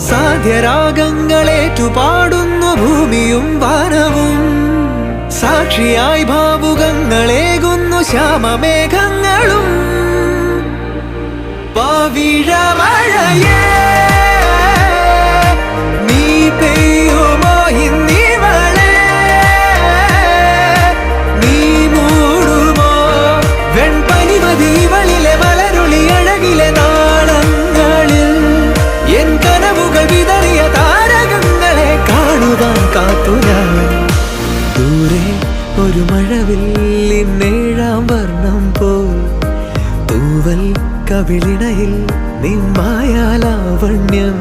സാധ്യരാഗങ്ങളേറ്റുപാടുന്നു ഭൂമിയും വാനവും. സാക്ഷിയായി ഭാവുകങ്ങളേകുന്നു ശ്യാമമേഘങ്ങളും. പവിഴമഴയേ നീ പെയ്യുമോ ഇന്നിവളെ, നീ മൂടുമോ വെൺപനിമതിവളിലെ മലരുളി അഴകിലെ നാളങ്ങളിൽ. എൻ കനവുകൾ വിതറിയ താരകങ്ങളെ കാണുവാൻ കാത്തു ഞാൻ. ദൂരെ ഒരു മഴവില്ലിന്നേഴാം വർണ്ണം പോൽ തൂവൽ കവിളിണയിൽ നിമ്മായാലാവണ്യം.